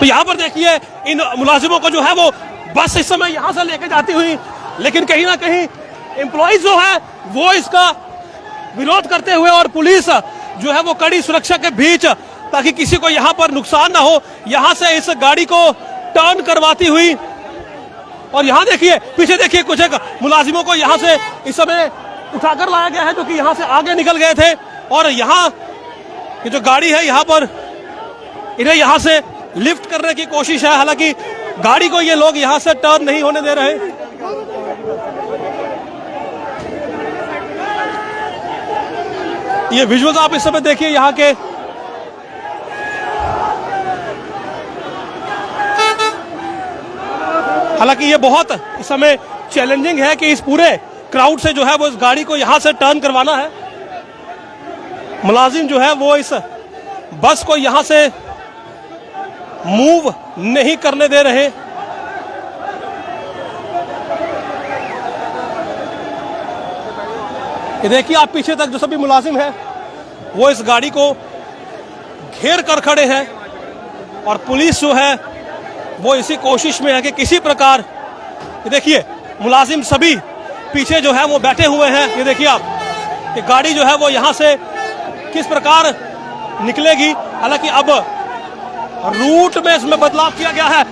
तो यहाँ पर देखिए इन मुलाजिमों को जो है वो बस इस समय यहाँ से लेके जाती हुई, लेकिन कहीं ना कहीं एम्प्लॉइज जो है वो इसका विरोध करते हुए और पुलिस जो है वो कड़ी सुरक्षा के बीच, ताकि किसी को यहाँ पर नुकसान ना हो, यहाँ से इस गाड़ी को टर्न करवाती हुई। और यहाँ देखिए पीछे देखिए कुछ एक मुलाजिमों को यहाँ से इस समय उठाकर लाया गया है, जो कि यहाँ से आगे निकल गए थे। और यहाँ ये जो गाड़ी है यहाँ पर इन्हें यहाँ से लिफ्ट करने की कोशिश है, हालांकि गाड़ी को ये लोग यहाँ से टर्न नहीं होने दे रहे। ये विजुअल्स आप इस समय देखिए यहाँ के। हालांकि ये बहुत इस समय चैलेंजिंग है कि इस पूरे क्राउड से जो है वो इस गाड़ी को यहाँ से टर्न करवाना है। मुलाजिम जो है वो इस बस को यहाँ से मूव नहीं करने दे रहे। ये देखिए आप पीछे तक जो सभी मुलाजिम हैं वो इस गाड़ी को घेर कर खड़े हैं और पुलिस जो है वो इसी कोशिश में है कि किसी प्रकार, ये देखिए मुलाजिम सभी पीछे जो है वो बैठे हुए हैं। ये देखिए आप ये गाड़ी जो है वो यहाँ से किस प्रकार निकलेगी। हालांकि अब रूट में इसमें बदलाव किया गया है।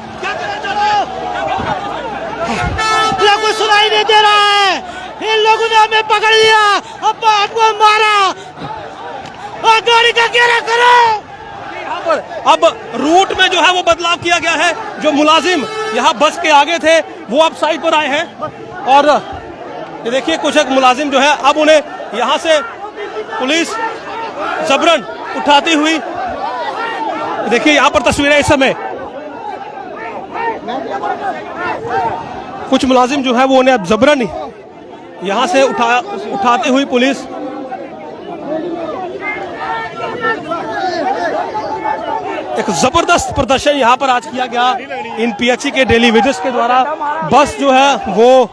क्या कुछ सुनाई नहीं दे रहा है, इन लोगों ने हमें पकड़ लिया, अब हमको मारा और गाड़ी का घेरा करो। यहाँ पर अब रूट में जो है वो बदलाव किया गया है। जो मुलाजिम यहाँ बस के आगे थे वो अब साइड पर आए हैं और ये देखिए कुछ एक मुलाजिम जो है अब उन्हें यहाँ से पुलिस जबरन उठाती हुई, देखिए यहाँ पर तस्वीरें इस समय कुछ मुलाजिम जो है वो उन्हें अब जबरन यहाँ से उठाती हुई पुलिस। एक जबरदस्त प्रदर्शन यहाँ पर आज किया गया इन पीएचई के डेली वेजेस के द्वारा। बस जो है वो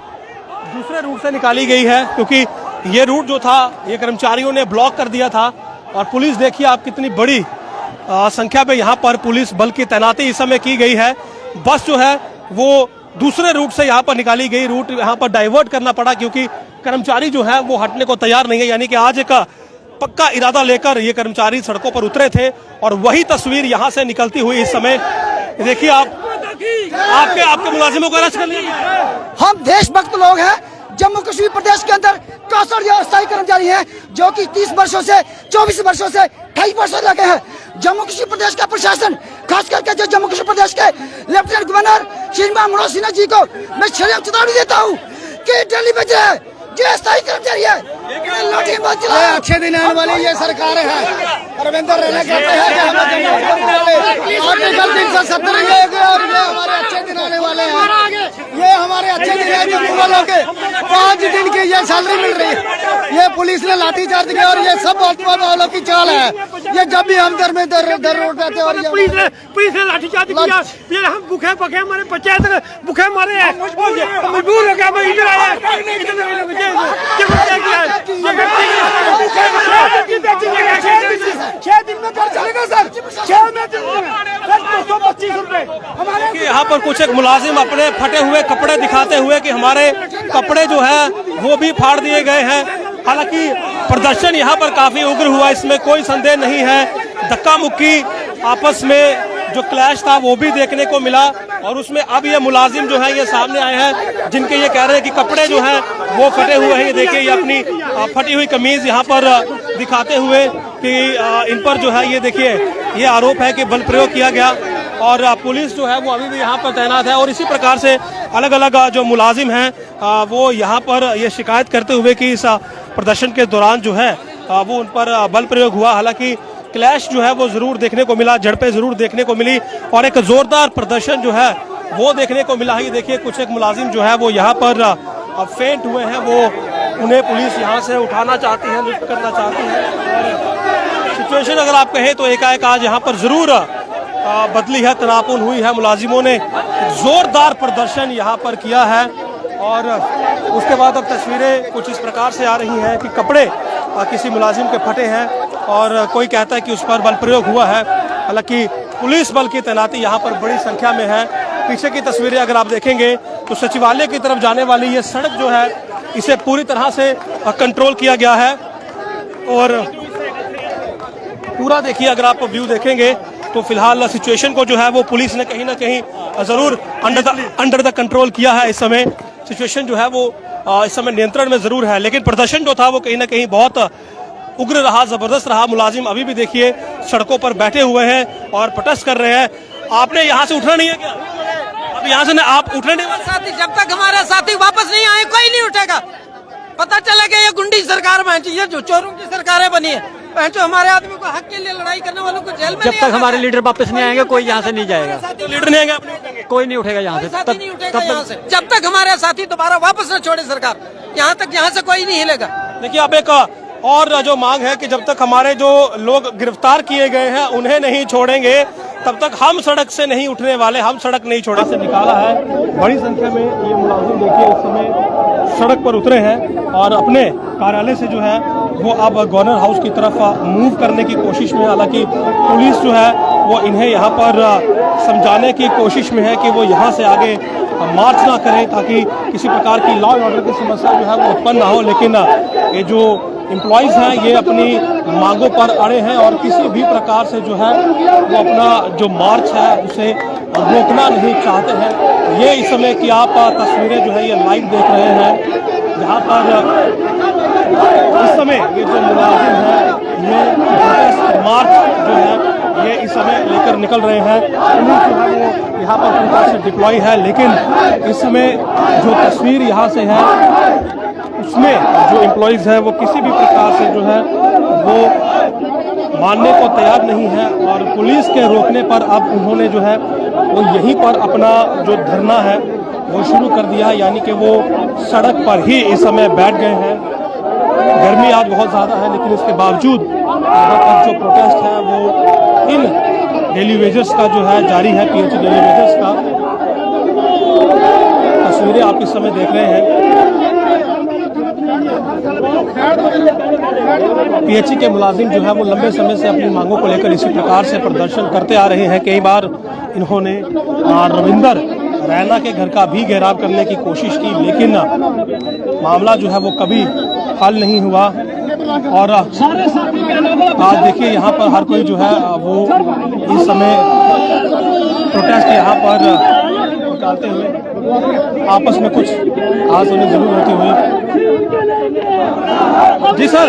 दूसरे रूट से निकाली गई है, क्योंकि ये रूट जो था ये कर्मचारियों ने ब्लॉक कर दिया था। और पुलिस देखिए आप कितनी बड़ी संख्या में यहाँ पर पुलिस बल की तैनाती इस समय की गई है। बस जो है वो दूसरे रूट से यहाँ पर निकाली गई, रूट यहाँ पर डाइवर्ट करना पड़ा क्योंकि कर्मचारी जो है वो हटने को तैयार नहीं है। यानी कि आज एक पक्का इरादा लेकर ये कर्मचारी सड़कों पर उतरे थे और वही तस्वीर यहाँ से निकलती हुई इस समय देखिए आप आपके मुलाजिमों को अरेस्ट कर लिया गया। हम देशभक्त लोग हैं। जम्मू कश्मीर प्रदेश के अंदर 64 अस्थायी कर्मचारी हैं जो कि 30 वर्षों से 24 वर्षों से 28 वर्षों लगे हैं। जम्मू कश्मीर प्रदेश का प्रशासन, खास करके जो जम्मू कश्मीर प्रदेश के लेफ्टिनेंट गवर्नर श्री मनोज सिन्हा जी को मैं चेतावनी देता हूँ कि दिल्ली में जो है अस्थायी कर्मचारी है अच्छे दिन आने वाली ये सरकार है। रविंद्र रहना कहते हैं कि आर्टिकल 370 और ये हमारे अच्छे दिन आने वाले हैं। ये हमारे अच्छे दिन है जम्मू वालों के 5 दिन की ये सैलरी मिल रही है। ये पुलिस ने लाठीचार्ज किया और ये सब भाजपा वालों की चाल है। ये जब भी हम दर में दर रोड जाते और पुलिस ने लाठीचार्ज किया, फिर हम भूखे पके हमारे बच्चे भूखे मरे हैं, मजबूर हो गया मैं इधर आया। 6 दिन में घर चलेगा सर, 6 में 225 रुपए। यहाँ पर कुछ एक मुलाजिम अपने फटे हुए कपड़े दिखाते हुए कि हमारे कपड़े जो है वो भी फाड़ दिए गए हैं। हालांकि प्रदर्शन यहाँ पर काफी उग्र हुआ, इसमें कोई संदेह नहीं है। धक्का मुक्की आपस में जो क्लैश था वो भी देखने को मिला और उसमें अब ये मुलाजिम जो है ये सामने आए हैं जिनके ये कह रहे हैं कि कपड़े जो हैं वो फटे हुए हैं। ये देखिए ये अपनी फटी हुई कमीज यहाँ पर दिखाते हुए कि इन पर जो है ये देखिए ये आरोप है कि बल प्रयोग किया गया और पुलिस जो है वो अभी भी यहाँ पर तैनात है। और इसी प्रकार से अलग अलग जो मुलाजिम हैं वो यहाँ पर ये शिकायत करते हुए कि इस प्रदर्शन के दौरान जो है वो उन पर बल प्रयोग हुआ। हालांकि क्लैश जो है वो जरूर देखने को मिला, झड़पें जरूर देखने को मिली और एक जोरदार प्रदर्शन जो है वो देखने को मिला। ये देखिए कुछ एक मुलाजिम जो है वो यहाँ पर फेंट हुए हैं, वो उन्हें पुलिस यहाँ से उठाना चाहती है, लिफ्ट करना चाहती है। सिचुएशन अगर आप कहें तो एकाएक आज यहाँ पर जरूर बदली है, तनापुन हुई है। मुलाजिमों ने जोरदार प्रदर्शन यहाँ पर किया है और उसके बाद अब तस्वीरें कुछ इस प्रकार से आ रही हैं कि कपड़े किसी मुलाजिम के फटे हैं और कोई कहता है कि उस पर बल प्रयोग हुआ है। हालांकि पुलिस बल की तैनाती यहाँ पर बड़ी संख्या में है। पीछे की तस्वीरें अगर आप देखेंगे तो सचिवालय की तरफ जाने वाली ये सड़क जो है इसे पूरी तरह से कंट्रोल किया गया है। और पूरा देखिए, अगर आप व्यू देखेंगे तो फिलहाल सिचुएशन को जो है वो पुलिस ने कहीं ना कहीं जरूर अंडर द कंट्रोल किया है। इस समय सिचुएशन जो है वो इस समय नियंत्रण में जरूर है, लेकिन प्रदर्शन जो था वो कहीं ना कहीं बहुत उग्र रहा, जबरदस्त रहा। मुलाजिम अभी भी देखिए सड़कों पर बैठे हुए हैं और प्रोटेस्ट कर रहे हैं। आपने यहाँ से उठना नहीं है क्या? अब यहाँ से आप उठने नहीं वाले? साथी, जब तक हमारे साथी वापस नहीं आए कोई नहीं उठेगा। पता चलेगा ये गुंडी सरकार में ये जो चोरों की सरकारें बनी है, जो हमारे आदमी को हक के लिए लड़ाई करने वालों को जेल में जब तक हमारे लीडर वापस नहीं आएंगे कोई यहाँ से नहीं जाएगा। तो लीडर नहीं आएंगे, आप नहीं उठेंगे? कोई नहीं उठेगा यहाँ से, साथी नहीं उठेगा यहाँ से जब तक हमारे साथी दोबारा वापस न छोड़े सरकार, यहाँ तक यहाँ से कोई नहीं हिलेगा। देखिए, आप एक और जो मांग है कि जब तक हमारे जो लोग गिरफ्तार किए गए हैं उन्हें नहीं छोड़ेंगे तब तक हम सड़क से नहीं उठने वाले, हम सड़क नहीं छोड़े से निकाला है। बड़ी संख्या में ये मुलाजिम देखिए इस समय सड़क पर उतरे हैं और अपने कार्यालय से जो है वो अब गवर्नर हाउस की तरफ मूव करने की कोशिश में। हालांकि पुलिस जो है वो इन्हें यहाँ पर समझाने की कोशिश में है कि वो यहाँ से आगे मार्च ना करें ताकि किसी प्रकार की लॉ एंड ऑर्डर की समस्या जो है वो उत्पन्न ना हो। लेकिन ये जो एम्प्लॉयज़ हैं ये अपनी मांगों पर अड़े हैं और किसी भी प्रकार से जो है वो अपना जो मार्च है उसे रोकना नहीं चाहते हैं। ये इस समय की आप तस्वीरें जो है ये लाइव देख रहे हैं, जहाँ पर इस समय ये जो मुलाजिम है ये प्रोटेस्ट मार्च जो है ये इस समय लेकर निकल रहे हैं। पुलिस जो है वो यहाँ पर पूरी तरह से डिप्लॉय है, लेकिन इस समय जो तस्वीर यहाँ से है उसमें जो एम्प्लॉयज़ है वो किसी भी प्रकार से जो है वो मानने को तैयार नहीं है और पुलिस के रोकने पर अब उन्होंने जो है वो यहीं पर अपना जो धरना है वो शुरू कर दिया है, यानी कि वो सड़क पर ही इस समय बैठ गए हैं। गर्मी आज बहुत ज़्यादा है, लेकिन इसके बावजूद यहाँ पर जो प्रोटेस्ट है वो इन डेली वेजर्स का जो है जारी है। पीएचई डेली वेजर्स का तस्वीरें आप इस समय देख रहे हैं। पीएचई के मुलाजिम जो है वो लंबे समय से अपनी मांगों को लेकर इसी प्रकार से प्रदर्शन करते आ रहे हैं। कई बार इन्होंने रविंदर रैना के घर का भी घेराव करने की कोशिश की, लेकिन मामला जो है वो कभी हल नहीं हुआ। और आज देखिए यहाँ पर हर कोई जो है वो इस समय प्रोटेस्ट यहाँ पर निकालते हुए आपस में कुछ आज उन्हें जरूर होती हुई। जी सर,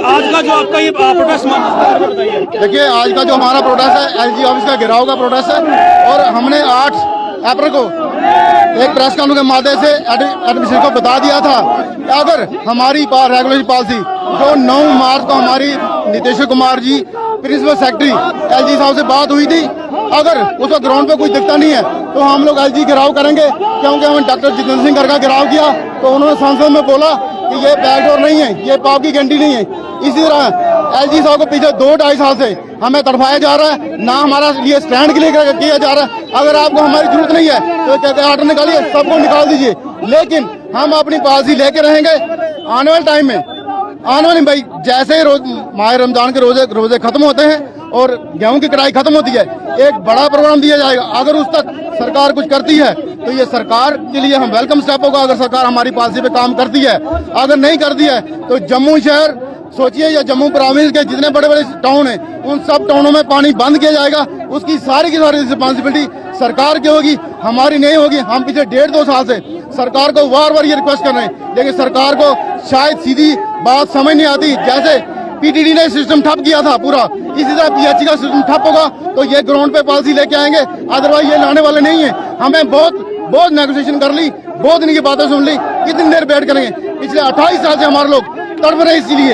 आज का जो आपका ये प्रोटेस्ट बताइए। देखिए, आज का जो हमारा प्रोटेस्ट है एलजी ऑफिस का घेराव का प्रोटेस्ट है और हमने 8 अप्रैल को एक प्रेस कॉन्फ्रेंस के माध्यम से एडमिनिस्ट्रेशन को बता दिया था कि अगर हमारी रेगुलेशन पॉलिसी जो 9 मार्च को हमारी Nitish Kumar ji principal secretary LG साहब से बात हुई थी, अगर उसका ग्राउंड पे कोई दिखता नहीं है तो हम लोग एलजी घेराव करेंगे। क्योंकि हमने डॉक्टर जितेंद्र सिंह का घेराव किया तो उन्होंने संसद में बोला कि ये बैकडोर नहीं है, ये पाप की घंटी नहीं है। इसी तरह एलजी साहब को पीछे 2-2.5 साल से हमें तड़पाया जा रहा है, ना हमारा ये स्टैंड के लिए किया जा रहा है। अगर आपको हमारी जरूरत नहीं है तो कहते हैं आर्डर निकालिए, सबको निकाल दीजिए, लेकिन हम अपनी पॉलिसी लेके रहेंगे। आने वाले टाइम में भाई जैसे ही माह रमजान के रोजे खत्म होते हैं और गेहूं की कटाई खत्म होती है, एक बड़ा प्रोग्राम दिया जाएगा। अगर उस तक सरकार कुछ करती है तो ये सरकार के लिए हम वेलकम स्टेप होगा। अगर सरकार हमारी पॉलिसी पे काम करती है, अगर नहीं करती है तो जम्मू शहर सोचिए या जम्मू प्रोविंस के जितने बड़े बड़े टाउन हैं उन सब टाउनों में पानी बंद किया जाएगा। उसकी सारी की सारी रिस्पॉन्सिबिलिटी सरकार की होगी, हमारी नहीं होगी। हम पिछले 1.5-2 साल से सरकार को बार-बार ये रिक्वेस्ट कर रहे हैं, लेकिन सरकार को शायद सीधी बात समझ नहीं आती। जैसे पीटीडी ने सिस्टम ठप किया था पूरा, इसी तरह पीएचई का सिस्टम ठप होगा तो ये ग्राउंड पे पॉलिसी लेके आएंगे, अदरवाइज ये लाने वाले नहीं है। हमें बहुत नेगोशिएशन कर ली, बहुत इनकी बातें सुन ली, कितनी देर बैठ करेंगे। पिछले 28 साल से हमारे लोग तड़प रहे, इसीलिए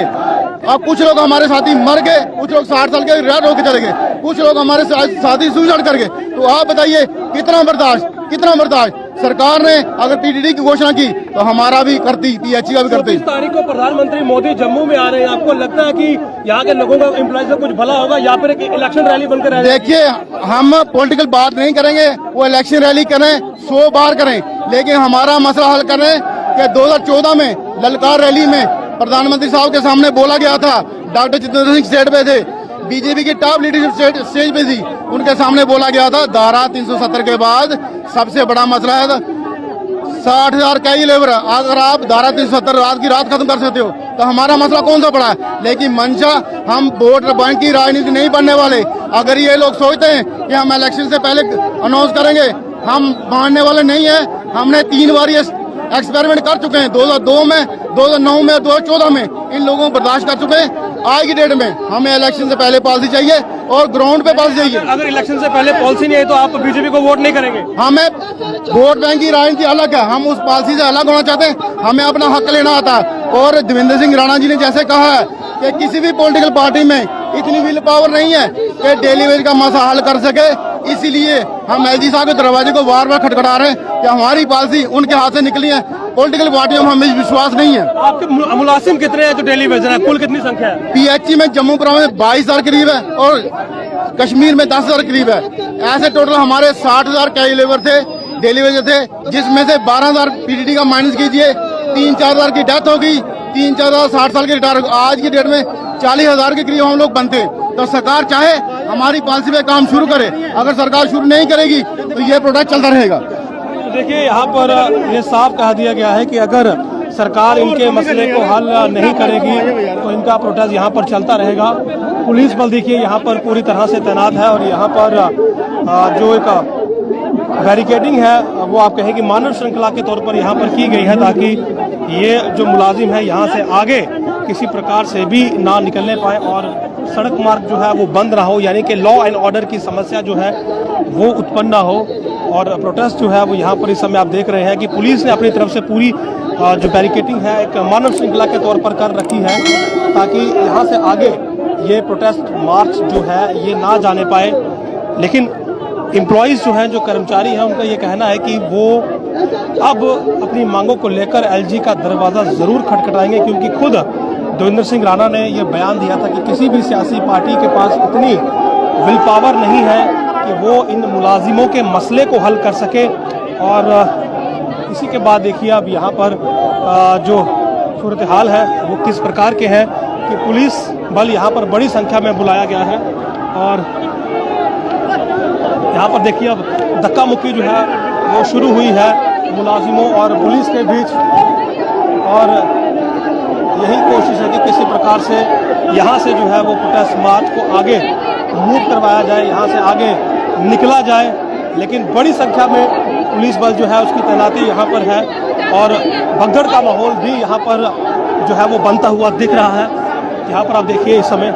अब कुछ लोग हमारे साथी मर गए, कुछ लोग 60 साल के रेड होकर चले गए, कुछ लोग हमारे साथी सुसाइड कर गए। तो आप बताइए कितना बर्दाश्त। सरकार ने अगर पीटीडी की घोषणा की तो हमारा भी करती, पीएचई का भी करती। 24 तारीख को प्रधानमंत्री मोदी जम्मू में आ रहे हैं, आपको लगता है कि यहाँ के लोगों का एम्प्लॉइज का कुछ भला होगा या फिर एक इलेक्शन रैली बनकर रहेगा? देखिए, हम पॉलिटिकल बात नहीं करेंगे, वो इलेक्शन रैली करें 100 बार करें, लेकिन हमारा मसला हल करें कि 2014 में ललकार रैली में प्रधानमंत्री साहब के सामने बोला गया था, डॉक्टर जितेंद्र सिंह स्टेट पे थे, बीजेपी की टॉप लीडरशिप स्टेज पे थी, उनके सामने बोला गया था धारा 370 के बाद सबसे बड़ा मसला है 60,000 कई लेबर। अगर आप धारा 370 रात की रात खत्म कर सकते हो तो हमारा मसला कौन सा बड़ा है। लेकिन मंशा, हम वोट बैंक की राजनीति नहीं बनने वाले। अगर ये लोग सोचते हैं कि हम इलेक्शन से पहले अनाउंस करेंगे, हम मानने वाले नहीं है। हमने 3 बार ये एक्सपेरिमेंट कर चुके हैं, 2002 में, 2009 में, 2014 में। इन लोगों को बर्दाश्त कर चुके हैं। आज की डेट में हमें इलेक्शन से पहले पॉलिसी चाहिए और ग्राउंड पे पॉलिसी चाहिए। अगर इलेक्शन से पहले पॉलिसी नहीं है तो आप बीजेपी को वोट नहीं करेंगे? हमें वोट बैंक की राजनीति अलग है, हम उस पॉलिसी से अलग होना चाहते हैं। हमें अपना हक लेना आता है। और देवेंद्र सिंह राणा जी ने जैसे कहा है कि किसी भी पॉलिटिकल पार्टी में इतनी विल पावर नहीं है कि डेली वेज का मसला हल कर सके। इसीलिए हम एलजी साहब के दरवाजे को बार बार खटखटा रहे हैं कि हमारी पॉलिसी उनके हाथ से निकली है। पॉलिटिकल पार्टियों में हमें विश्वास नहीं है। आपके मुलाजिम कितने हैं जो डेली वेजर है? कुल कितनी संख्या है? पीएचई में जम्मू में 22,000 करीब है और कश्मीर में 10,000 करीब है। ऐसे टोटल हमारे 60,000 कई लेबर थे, डेली वेजर थे, जिसमें से 12,000 पीडीडी का माइनस कीजिए, 3-4 हज़ार की डेथ होगी, 3-4 हज़ार 60 साल के रिटायर। आज की डेट में 40,000 के करीब हम लोग बनते। तो सरकार चाहे हमारी पॉलिसी पे काम शुरू करे, अगर सरकार शुरू नहीं करेगी तो ये प्रोडक्ट चलता रहेगा। तो देखिए, यहाँ पर ये साफ कहा दिया गया है कि अगर सरकार इनके मसले को हल नहीं करेगी तो इनका प्रोटेस्ट यहाँ पर चलता रहेगा। पुलिस बल देखिए यहाँ पर पूरी तरह से तैनात है और यहाँ पर जो एक बैरिकेडिंग है वो आप कहें कि मानव श्रृंखला के तौर पर यहाँ पर की गई है, ताकि ये जो मुलाजिम है यहाँ से आगे किसी प्रकार से भी ना निकलने पाए और सड़क मार्ग जो है वो बंद ना हो, यानी कि लॉ एंड ऑर्डर की समस्या जो है वो उत्पन्न ना हो। और प्रोटेस्ट जो है वो यहाँ पर इस समय आप देख रहे हैं कि पुलिस ने अपनी तरफ से पूरी जो बैरिकेडिंग है एक मानव श्रृंखला के तौर पर कर रखी है, ताकि यहाँ से आगे ये प्रोटेस्ट मार्च जो है ये ना जाने पाए। लेकिन एम्प्लॉयज़ जो हैं, जो कर्मचारी हैं, उनका ये कहना है कि वो अब अपनी मांगों को लेकर एलजी का दरवाज़ा ज़रूर खटखटाएंगे, क्योंकि खुद देवेंद्र सिंह राणा ने ये बयान दिया था कि किसी भी सियासी पार्टी के पास इतनी विल पावर नहीं है कि वो इन मुलाजिमों के मसले को हल कर सके। और इसी के बाद देखिए अब यहाँ पर जो सूरत हाल है वो किस प्रकार के हैं कि पुलिस बल यहाँ पर बड़ी संख्या में बुलाया गया है और यहाँ पर देखिए अब धक्का मुक्की जो है वो शुरू हुई है मुलाजिमों और पुलिस के बीच। और यही कोशिश है कि किसी प्रकार से यहाँ से जो है वो प्रोटेस्ट मार्च को आगे मूव करवाया जाए, यहाँ से आगे निकला जाए। लेकिन बड़ी संख्या में पुलिस बल जो है उसकी तैनाती यहाँ पर है और भगदड़ का माहौल भी यहाँ पर जो है वो बनता हुआ दिख रहा है। यहाँ पर आप देखिए इस समय,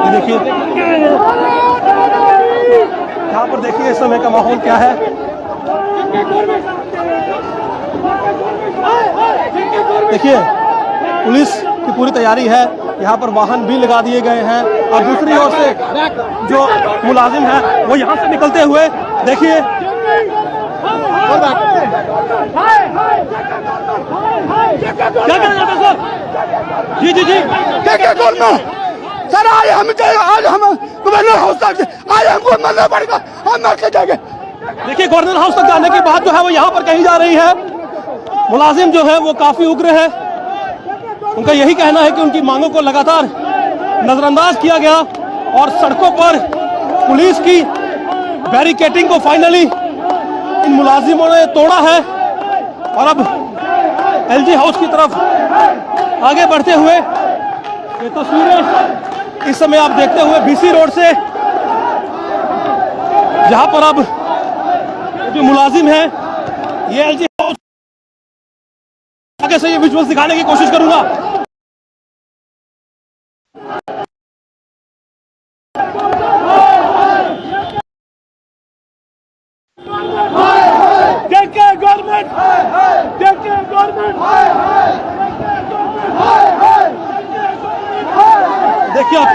ये देखिए यहाँ पर देखिए इस समय का माहौल क्या है। देखिए पुलिस की पूरी तैयारी है, यहाँ पर वाहन भी लगा दिए गए हैं और दूसरी ओर से जो मुलाजिम है वो यहाँ से निकलते हुए देखिए क्या कहना चाहते सर? जी जी जी क्या बोलना सर, आज हम गवर्नर हाउस तक आज हमको मरना पड़ेगा, हम मर के जाएंगे। देखिए गवर्नर हाउस तक जाने की बात जो है वो यहाँ पर कही जा रही है। मुलाजिम जो है वो काफी उग्र है, उनका यही कहना है कि उनकी मांगों को लगातार नजरअंदाज किया गया और सड़कों पर पुलिस की बैरिकेडिंग को फाइनली इन मुलाजिमों ने तोड़ा है और अब एलजी हाउस की तरफ आगे बढ़ते हुए ये तस्वीरें इस समय आप देखते हुए बीसी रोड से, जहां पर अब जो मुलाजिम है ये एलजी हाउस आगे से ये विजुअल दिखाने की कोशिश करूंगा। देखिए आप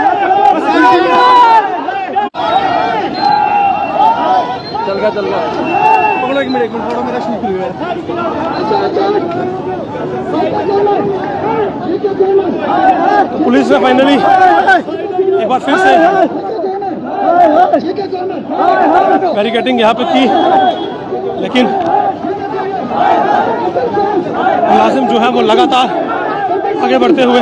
चल गया पकड़ो, एक मिनट पकड़ो, मेरा शूट हुआ है। तो पुलिस ने फाइनली एक बार फिर से बैरिकेडिंग यहाँ पे की, लेकिन मुलाजिम जो है वो लगातार आगे बढ़ते हुए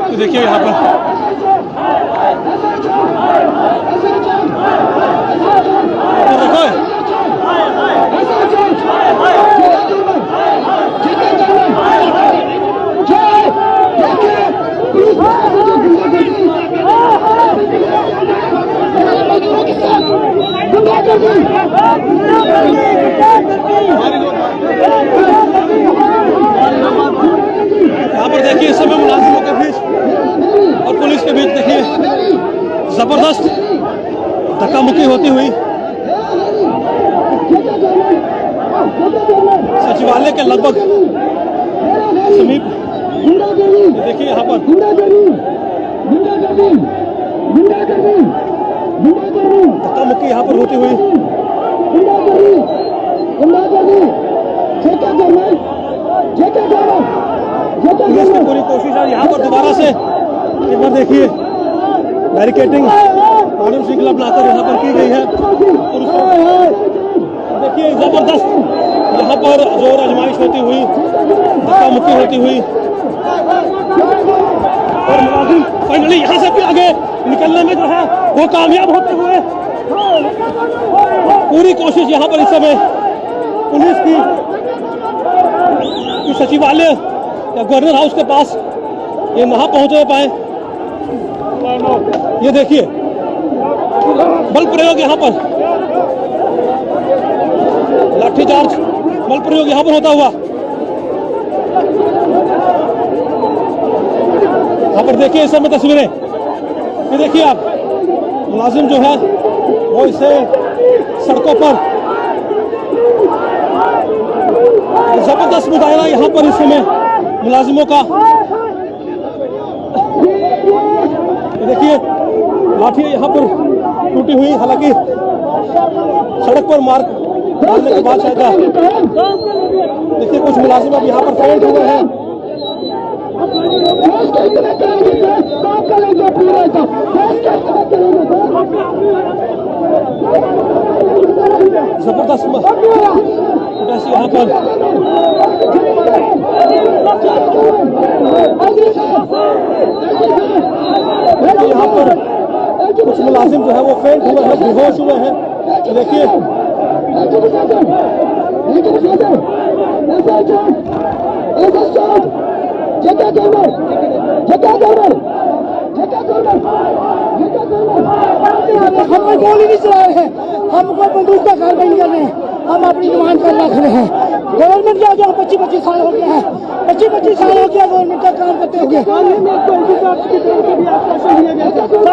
तो देखिए यहाँ पर यहाँ पर देखिए इस समय मुलाजिमों के बीच और पुलिस के बीच देखिए जबरदस्त धक्का मुक्की होती हुई सचिवालय के लगभग समीप। देखिए यहाँ पर धक्का मुक्की यहाँ पर होती हुई पुलिस की पूरी कोशिश है यहाँ पर दोबारा से एक बार देखिए बैरिकेडिंग कानून श्रृंखला बनाकर यहाँ पर की गई है। देखिए जबरदस्त यहाँ पर जोर आजमाइश होती हुई धक्का मुक्की होती हुई और मुलाजिम फाइनली यहाँ से भी आगे निकलने में जो है वो कामयाब होते हुए पूरी कोशिश यहाँ पर इस समय पुलिस की सचिवालय या गवर्नर हाउस के पास ये ना पहुंच पाए। ये देखिए बल प्रयोग यहाँ पर, लाठीचार्ज बल प्रयोग यहाँ पर होता हुआ। यहाँ पर देखिए इस समय तस्वीरें, ये देखिए आप मुलाजिम जो है वो इसे सड़कों पर जबरदस्त मुजाहरा यहाँ पर इस समय मुलाजिमों का। देखिए लाठी यहाँ पर टूटी हुई, हालांकि सड़क पर मारने के बाद शायद देखिए कुछ मुलाजिम अब यहाँ पर फेंट हुए हैं। जबरदस्त यहाँ पर यहाँ पर कुछ मुलाजिम जो है वो फेंट हुए हैं, बेहोश हुए हैं। देखिए हम गोली नहीं चला रहे हैं, हम कोई बंदूक का कार्रवाई नहीं कर रहे हैं, हम अपनी डिमांड कर रख रहे हैं। गवर्नमेंट जो 25-25 साल हो गए हैं, 25-25 साल हो गया गवर्नमेंट का काम करते हुए।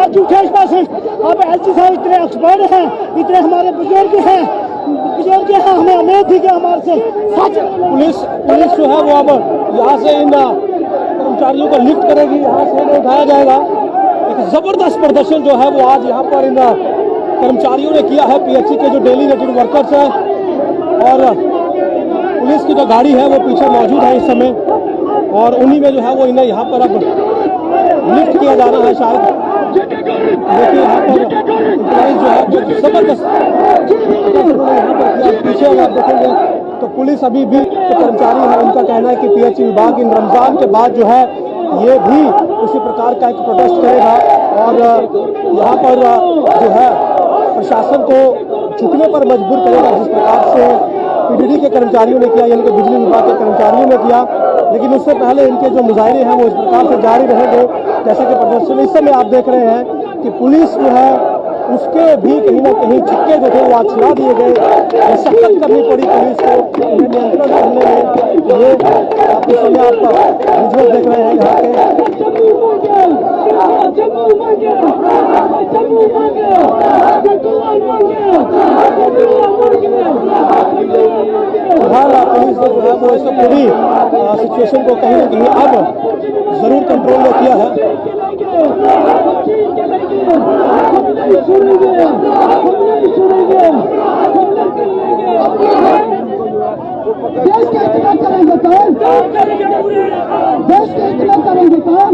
झूठे आश्वासन, अब एलसी साहब इतने एक्सपर्ट हैं, इतने हमारे बुजुर्ग हैं, हमें उम्मीद थी कि हमारे से सच। पुलिस जो है वो अब यहाँ से इन कर्मचारियों को लिफ्ट करेगी, यहाँ से इन्हें उठाया जाएगा। एक जबरदस्त प्रदर्शन जो है वो आज यहाँ पर इन कर्मचारियों ने किया है, पीएचसी के जो डेली रेटेड वर्कर्स हैं, और पुलिस की जो गाड़ी है वो पीछे मौजूद है इस समय, और उन्हीं में जो है वो इन्हें यहाँ पर अब लिफ्ट किया जाना है शायद। देखिए यहाँ पर एम्प्लॉइज जो है वो जबरदस्त पीछे आप देखेंगे तो पुलिस अभी भी जो कर्मचारी है उनका कहना है कि पीएचसी विभाग इन रमजान के बाद जो है ये भी उसी प्रकार का एक प्रोटेस्ट करेगा, और यहाँ पर जो है प्रशासन को झुकने पर मजबूर करेगा, जिस प्रकार से पीडीडी के कर्मचारियों ने किया, यानी कि बिजली विभाग के कर्मचारियों ने किया। लेकिन उससे पहले इनके जो मुजाहरे हैं वो इस प्रकार से जारी रहेंगे जैसा कि प्रदर्शन इस समय आप देख रहे हैं कि पुलिस जो है उसके भी कहीं ना कहीं छक्के जो थे वो आज छुड़ा दिए गए। मशक्कत करनी पड़ी पुलिस को इन्हें नियंत्रण करने में। ये आप इस समय आप विजुअल देख रहे हैं यहाँ के। पुलिस ने जो है वो इस पूरी सिचुएशन को कहीं ना कहीं अब जरूर कंट्रोल में किया है। देश के इतना करेंगे काम, देश के इतना करेंगे काम,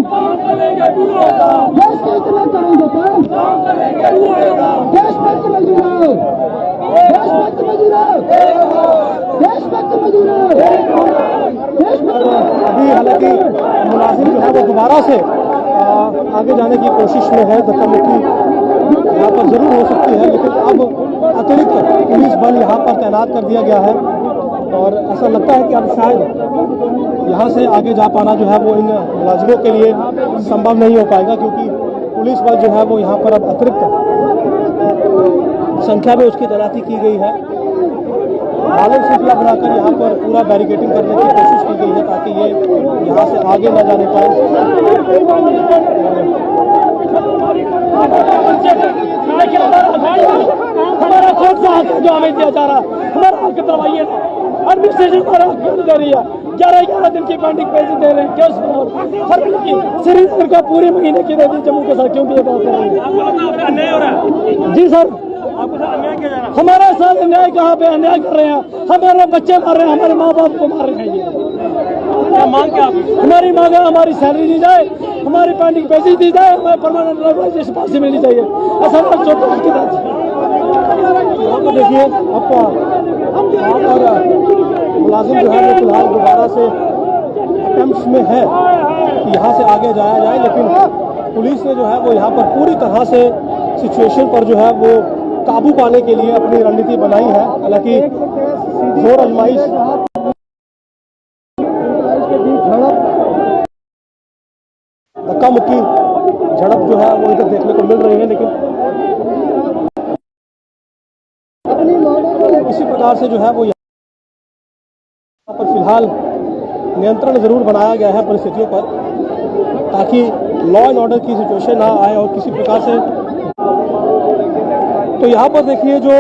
देश के इतना करेंगे काम, देशभक्त मजदूर, देशभक्त मजदूर, देशभक्त मजदूर। वो दोबारा से आगे जाने की कोशिश में है। धक्का मुक्की यहाँ पर जरूर हो सकती है, लेकिन अब अतिरिक्त पुलिस बल यहाँ पर तैनात कर दिया गया है और ऐसा लगता है कि अब शायद यहाँ से आगे जा पाना जो है वो इन मुलाजिमों के लिए संभव नहीं हो पाएगा, क्योंकि पुलिस बल जो है वो यहाँ पर अब अतिरिक्त संख्या में उसकी तैनाती की गई है। बालन श्रृंखला बनाकर यहाँ पर पूरा बैरिकेडिंग करने की कोशिश की गई है ताकि ये यहाँ से आगे न जाने पाए। हमारा कौन सा हक जो हमें दिया जा रहा, हमारा हक दवाइए एडमिनिस्ट्रेशन हमारा हक क्यों दे रही है? 11 दिन की पेंडिंग पैसे दे रहे हैं, क्यों फर्क की श्रीनगर का पूरे महीने की दे दी, जम्मू के साथ क्यों दिए बात कर रहे हैं? जी सर, हमारे साथ अन्याय कहाँ पे अन्याय कर रहे हैं? हमारे बच्चे मार रहे हैं, हमारे माँ बाप को मार रहे हैं। ये मांग क्या? हमारी मांग है हमारी सैलरी दी जाए, हमारी पेंडिंग पैसे दी जाए, हमें परमानेंट रेगुलाइजेशन पास मिलनी चाहिए। ऐसा तो देखिए आपका मुलाजिम जो है वो फिलहाल दोबारा से अटेम्प्ट्स में है कि यहाँ से आगे जाया जाए, लेकिन पुलिस ने जो है वो यहाँ पर पूरी तरह से सिचुएशन पर जो है वो काबू पाने के लिए अपनी रणनीति बनाई है। हालांकि जोर आजमाइश धक्का मुक्की झड़प जो है वो इधर देखने को मिल रही है, लेकिन इसी प्रकार से जो है वो यहाँ पर फिलहाल नियंत्रण जरूर बनाया गया है परिस्थितियों पर, ताकि लॉ एंड ऑर्डर की सिचुएशन ना आए और किसी प्रकार से। तो यहाँ पर देखिए जो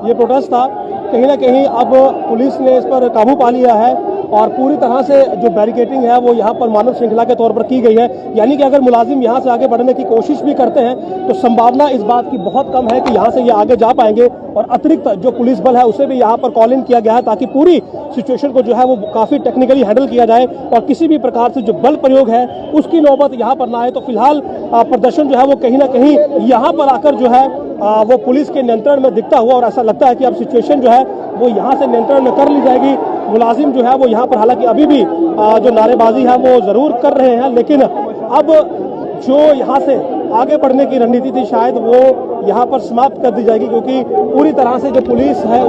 ये प्रोटेस्ट था, कहीं ना कहीं अब पुलिस ने इस पर काबू पा लिया है और पूरी तरह से जो बैरिकेडिंग है वो यहाँ पर मानव श्रृंखला के तौर पर की गई है। यानी कि अगर मुलाजिम यहाँ से आगे बढ़ने की कोशिश भी करते हैं तो संभावना इस बात की बहुत कम है कि यहाँ से ये आगे जा पाएंगे। और अतिरिक्त जो पुलिस बल है उसे भी यहाँ पर कॉल इन किया गया है ताकि पूरी सिचुएशन को जो है वो काफ़ी टेक्निकली हैंडल किया जाए और किसी भी प्रकार से जो बल प्रयोग है उसकी नौबत यहाँ पर ना आए। तो फिलहाल प्रदर्शन जो है वो कहीं ना कहीं यहाँ पर आकर जो है वो पुलिस के नियंत्रण में दिखता हुआ, और ऐसा लगता है कि अब सिचुएशन जो है वो यहाँ से नियंत्रण में कर ली जाएगी। मुलाजिम जो है वो यहाँ पर हालांकि अभी भी जो नारेबाजी है वो जरूर कर रहे हैं, लेकिन अब जो यहाँ से आगे बढ़ने की रणनीति थी शायद वो यहाँ पर समाप्त कर दी जाएगी, क्योंकि पूरी तरह से जो पुलिस है